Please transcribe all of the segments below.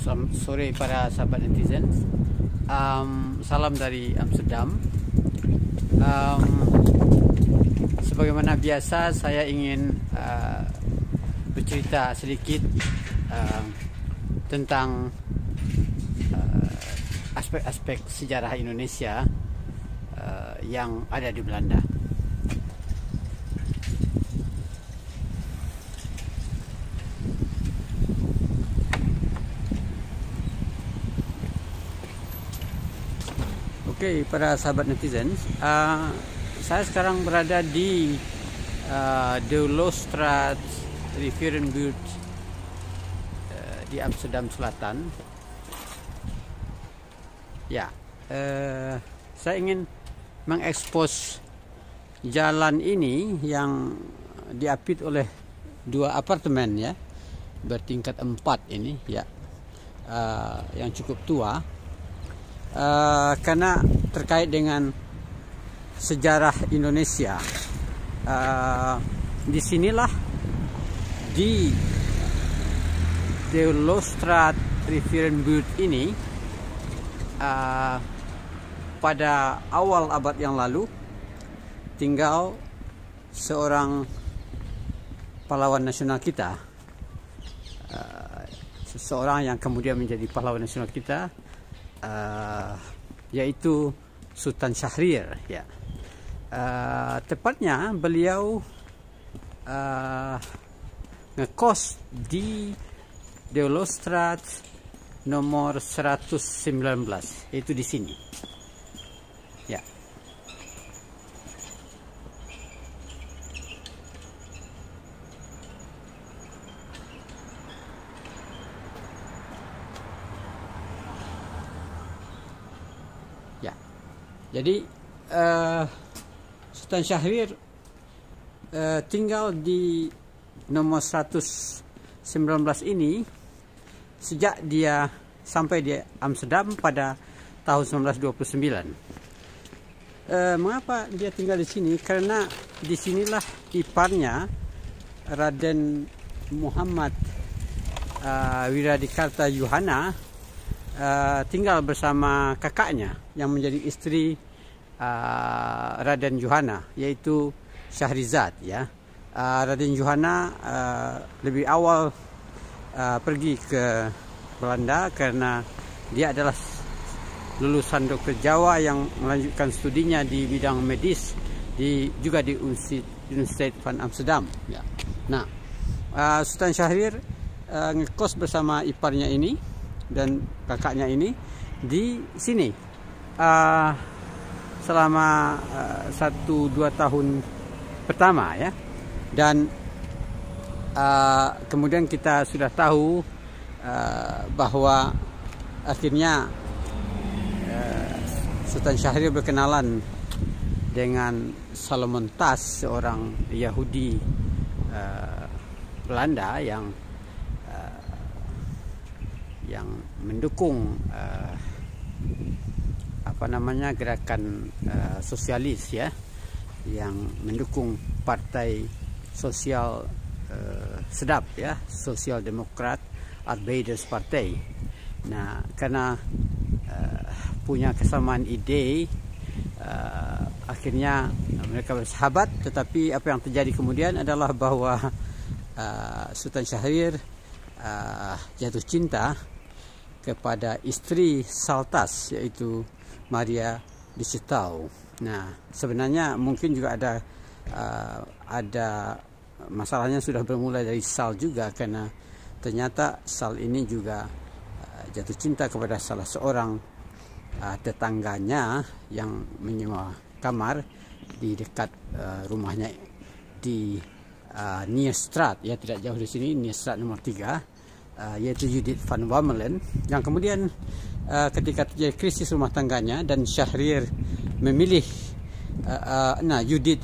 Selamat sore para sahabat netizen. Salam dari Amsterdam. Sebagaimana biasa, saya ingin bercerita sedikit tentang aspek-aspek sejarah Indonesia yang ada di Belanda. Oke, para sahabat netizen, saya sekarang berada di De Lostraat Rivierenbuurt di Amsterdam Selatan. Ya, saya ingin mengekspos jalan ini yang diapit oleh dua apartemen, ya, bertingkat 4 ini, ya, yang cukup tua. Karena terkait dengan sejarah Indonesia, disinilah di De Lostraat Rivierenbuurt ini pada awal abad yang lalu tinggal seorang pahlawan nasional kita, seseorang yang kemudian menjadi pahlawan nasional kita, yaitu Sultan Syahrir, ya. Tepatnya beliau ngekos di De Lostraat nomor 119, yaitu di sini, ya. Ya, jadi Sultan Syahrir tinggal di nomor 119 ini sejak dia sampai di Amsterdam pada tahun 1929. Mengapa dia tinggal di sini? Karena disinilah iparnya, Raden Muhammad Wiradikarta Yuhana, tinggal bersama kakaknya yang menjadi istri Raden Yuhana, yaitu Syahrizad, ya. Raden Yuhana lebih awal pergi ke Belanda karena dia adalah lulusan dokter Jawa yang melanjutkan studinya di bidang medis juga di Universiteit van Amsterdam, ya. Nah, Sultan Syahrir ngekos bersama iparnya ini dan kakaknya ini di sini selama 1-2 tahun pertama, ya. Dan kemudian kita sudah tahu bahwa akhirnya Sultan Syahrir berkenalan dengan Salomon Tas, seorang Yahudi Belanda yang mendukung gerakan sosialis, ya, yang mendukung partai sosial sedap, ya, Sosial Demokrat Arbeiders Partai. Nah, karena punya kesamaan ide, akhirnya mereka bersahabat. Tetapi apa yang terjadi kemudian adalah bahwa Sultan Syahrir jatuh cinta kepada istri Saltas, yaitu Maria de Cittau. Nah, sebenarnya mungkin juga ada masalahnya sudah bermula dari Sal juga, karena ternyata Sal ini juga jatuh cinta kepada salah seorang tetangganya yang menyewa kamar di dekat rumahnya di Nieuwstraat, ya, tidak jauh dari sini, Nieuwstraat nomor 3, yaitu Judith van Wamelen, yang kemudian ketika terjadi krisis rumah tangganya dan Syahrir memilih Judith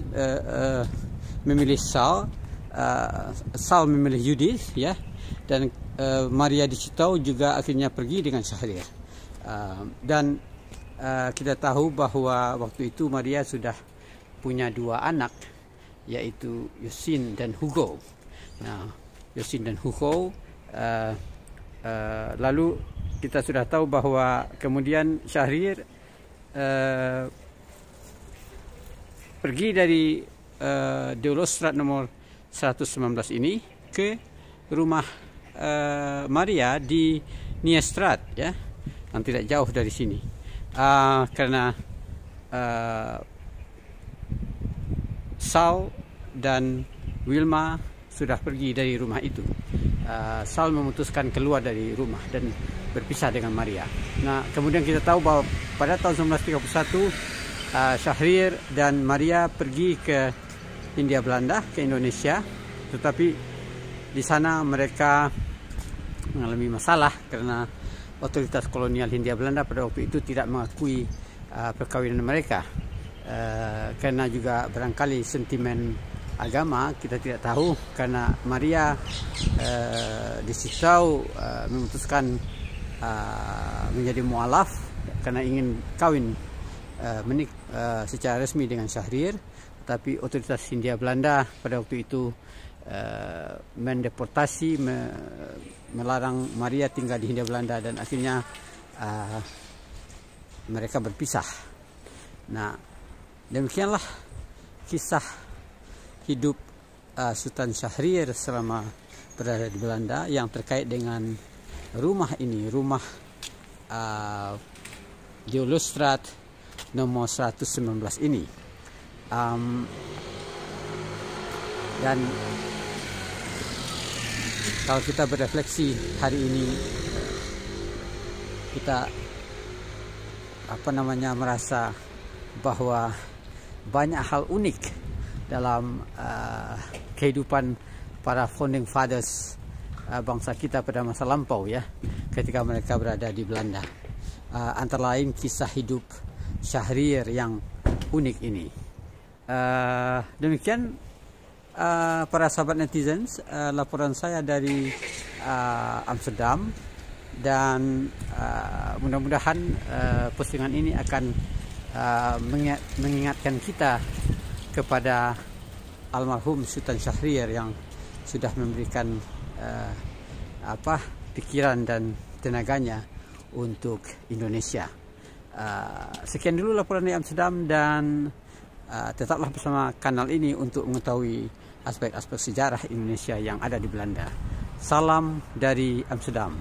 memilih Sal, Sal memilih Judith, ya, dan Maria de Cittau juga akhirnya pergi dengan Syahrir. Dan kita tahu bahwa waktu itu Maria sudah punya 2 anak, yaitu Yosin dan Hugo. Nah, Yosin dan Hugo lalu kita sudah tahu bahwa kemudian Syahrir pergi dari Deulosstraat nomor 119 ini ke rumah Maria di Nieuwstraat, ya, yang tidak jauh dari sini, karena Saul dan Wilma sudah pergi dari rumah itu. Saul memutuskan keluar dari rumah dan berpisah dengan Maria. Nah, kemudian kita tahu bahwa pada tahun 1931 Syahrir dan Maria pergi ke Hindia Belanda, ke Indonesia, tetapi di sana mereka mengalami masalah karena otoritas kolonial Hindia Belanda pada waktu itu tidak mengakui perkawinan mereka, karena juga barangkali sentimen agama, kita tidak tahu, karena Maria disitau memutuskan menjadi mualaf karena ingin kawin secara resmi dengan Syahrir, tapi otoritas Hindia Belanda pada waktu itu mendeportasi, melarang Maria tinggal di Hindia Belanda, dan akhirnya mereka berpisah. Nah, demikianlah kisah hidup Sultan Syahrir selama berada di Belanda yang terkait dengan rumah ini, rumah Deulosstraat nomor 119 ini. Dan kalau kita berefleksi hari ini, kita merasa bahwa banyak hal unik dalam kehidupan para founding fathers bangsa kita pada masa lampau, ya, ketika mereka berada di Belanda. Antara lain kisah hidup Syahrir yang unik ini. Demikian para sahabat netizens, laporan saya dari Amsterdam, dan mudah-mudahan postingan ini akan mengingatkan kita kepada almarhum Sultan Syahrir yang sudah memberikan pikiran dan tenaganya untuk Indonesia. Sekian dulu laporan dari Amsterdam, dan tetaplah bersama kanal ini untuk mengetahui aspek-aspek sejarah Indonesia yang ada di Belanda. Salam dari Amsterdam.